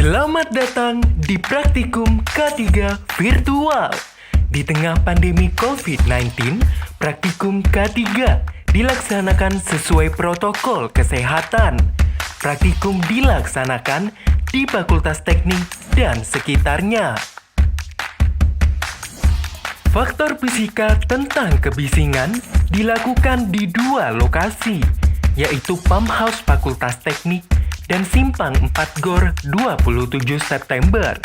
Selamat datang di Praktikum K3 Virtual. Di tengah pandemi COVID-19, Praktikum K3 dilaksanakan sesuai protokol kesehatan. Praktikum dilaksanakan di Fakultas Teknik dan sekitarnya. Faktor fisika tentang kebisingan dilakukan di dua lokasi, yaitu Pump House Fakultas Teknik dan Simpang 4 Gor 27 September.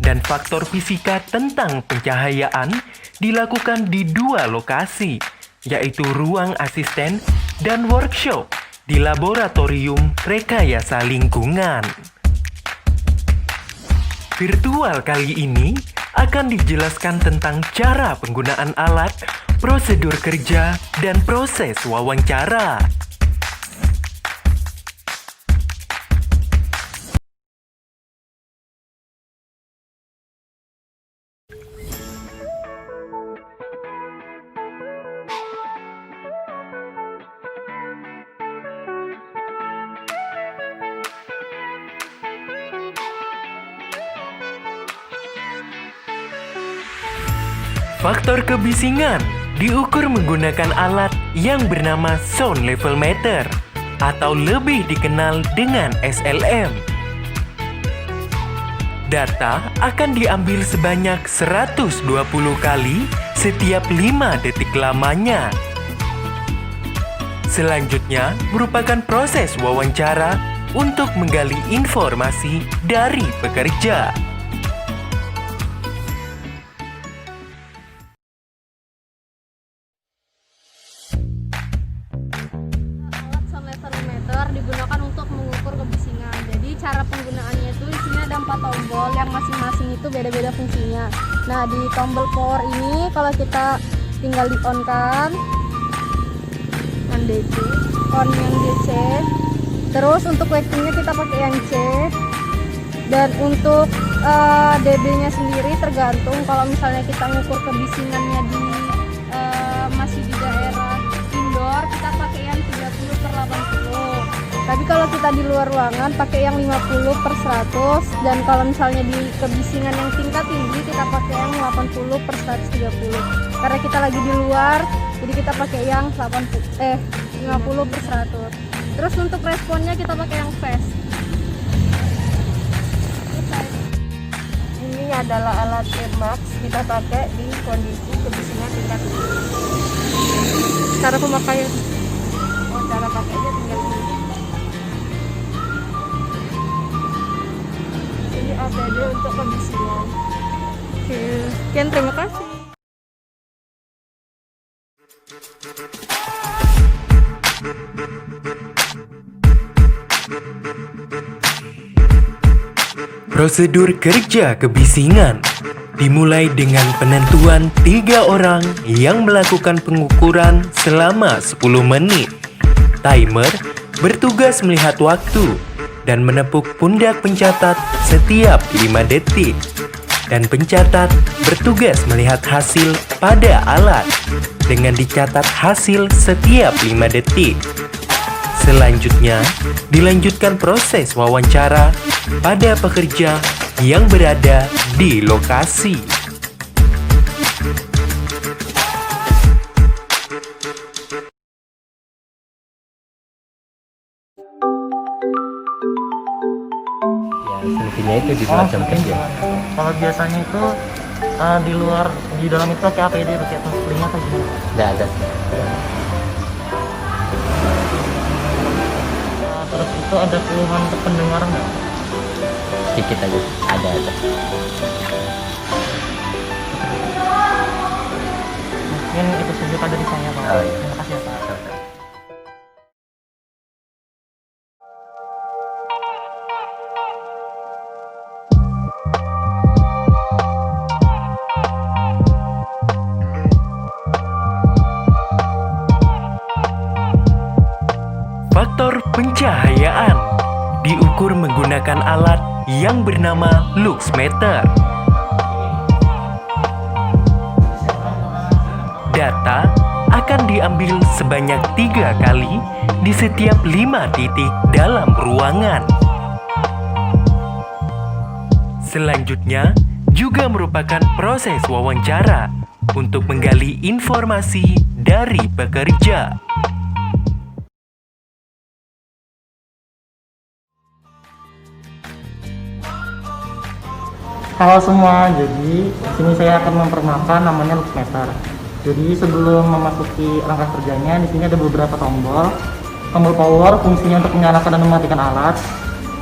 Dan faktor fisika tentang pencahayaan dilakukan di dua lokasi, yaitu ruang asisten dan workshop di Laboratorium Rekayasa Lingkungan. Virtual kali ini akan dijelaskan tentang cara penggunaan alat, prosedur kerja, dan proses wawancara. Faktor kebisingan diukur menggunakan alat yang bernama Sound Level Meter atau lebih dikenal dengan SLM. Data akan diambil sebanyak 120 kali setiap 5 detik lamanya. Selanjutnya merupakan proses wawancara untuk menggali informasi dari pekerja. Digunakan untuk mengukur kebisingan. Jadi cara penggunaannya itu di sini ada 4 tombol yang masing-masing itu beda-beda fungsinya. Nah, di tombol power ini kalau kita tinggal di on kan DC, on yang DC. Terus untuk lightingnya kita pakai yang C. Dan untuk dB-nya sendiri tergantung. Kalau misalnya kita mengukur kebisingannya di masih di daerah indoor, kita pakai yang 30/80. Tapi kalau kita di luar ruangan pakai yang 50/100, dan kalau misalnya di kebisingan yang tingkat tinggi kita pakai yang 80/130. Karena kita lagi di luar, jadi kita pakai yang 50/100. Terus untuk responnya kita pakai yang fast. Ini adalah alat Airmax, kita pakai di kondisi kebisingan tingkat tinggi. Cara pemakaian. Cara pakainya tinggal ini. Ini APD untuk kebisingan. Oke, sekian, terima kasih. Prosedur kerja kebisingan dimulai dengan penentuan 3 orang yang melakukan pengukuran selama 10 menit. Timer bertugas melihat waktu dan menepuk pundak pencatat setiap 5 detik. Dan pencatat bertugas melihat hasil pada alat dengan dicatat hasil setiap 5 detik. Selanjutnya, dilanjutkan proses wawancara pada pekerja yang berada di lokasi. Fungsinya itu di luar jam kerja. Kalau biasanya itu di luar, di dalam itu pakai APD pakai atas telinga atau gimana? Nggak ada. Terus itu ada keluhan untuk pendengaran nggak? Sedikit aja. Ada. Mungkin itu saja Pak dari saya Pak. Oh, iya. Terima kasih ya Pak. Faktor pencahayaan diukur menggunakan alat yang bernama Lux Meter. Data akan diambil sebanyak 3 kali di setiap 5 titik dalam ruangan. Selanjutnya, juga merupakan proses wawancara untuk menggali informasi dari pekerja. Halo semua, jadi di sini saya akan memperkenalkan namanya Luxmeter. Jadi sebelum memasuki rangka kerjanya, di sini ada beberapa tombol. Tombol power fungsinya untuk menyalakan dan mematikan alat.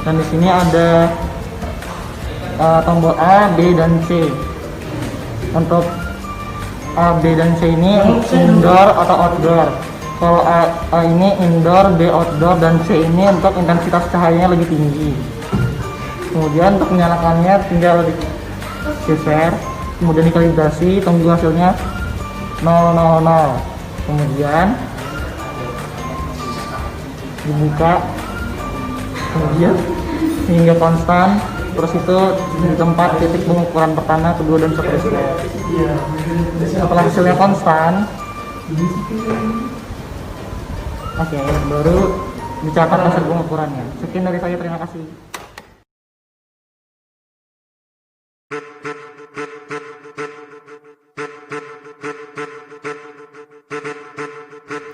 Dan di sini ada tombol A, B, dan C. Untuk A, B, dan C ini indoor atau outdoor. Kalau A ini indoor, B outdoor, dan C ini untuk intensitas cahayanya lebih tinggi. Kemudian untuk menyalakannya tinggal digeser, kemudian dikalibrasi, tunggu hasilnya 000. Kemudian dibuka, kemudian hingga konstan, terus itu di tempat titik pengukuran pertama, kedua, dan seterusnya. Setelah hasilnya konstan, oke, baru dicatat hasil pengukurannya. Sekian dari saya, terima kasih.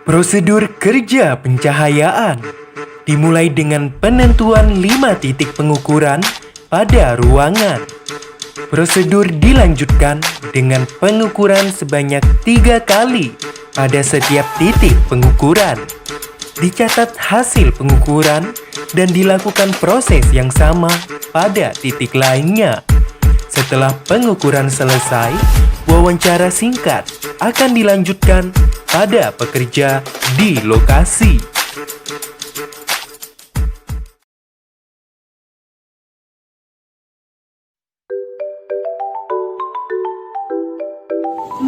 Prosedur kerja pencahayaan dimulai dengan penentuan 5 titik pengukuran pada ruangan. Prosedur dilanjutkan dengan pengukuran sebanyak 3 kali pada setiap titik pengukuran. Dicatat hasil pengukuran dan dilakukan proses yang sama pada titik lainnya. Setelah pengukuran selesai, wawancara singkat akan dilanjutkan pada pekerja di lokasi.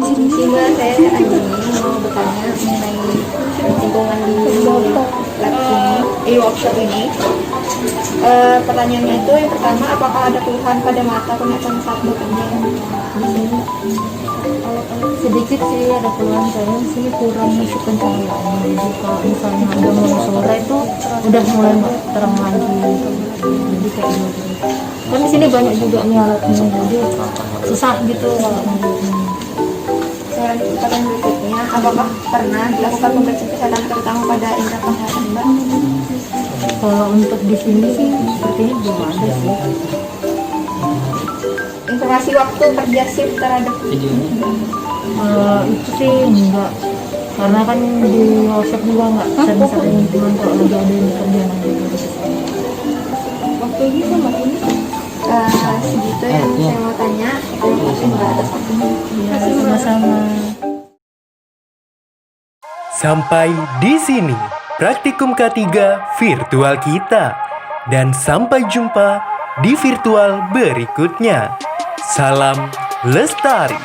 Sehingga saya hari ini mau bertanya mengenai lingkungan di lab ini, workshop ini. Pertanyaannya itu yang pertama, apakah ada keluhan pada mata penglihatan saat bekerja di sini? Sedikit sih ada keluhan, saya di sini kurang masuk pencahayaan. Jadi kalau misalnya udah mulai sore itu udah mulai terang lagi. Jadi kayak gitu. Kan di sini banyak juga nih alatnya, jadi susah gitu kalau ngeliatnya. Pertanyaan berikutnya, apakah pernah dilakukan pemeriksaan kesehatan terutama pada indera penglihatan Mbak? Kalau untuk di sini sih sepertinya belum ada sih. Informasi waktu kerja shift terhadap Itu sih enggak, karena kan di workshop juga nggak sering-sering, cuman kalau lagi ada yang kerjaan aja. waktunya sama ini? Segitu yang saya mau tanya. Terima kasih Mbak atas waktunya. Ya, sama-sama. Sampai di sini praktikum K3 virtual kita. Dan sampai jumpa di virtual berikutnya. Salam lestari.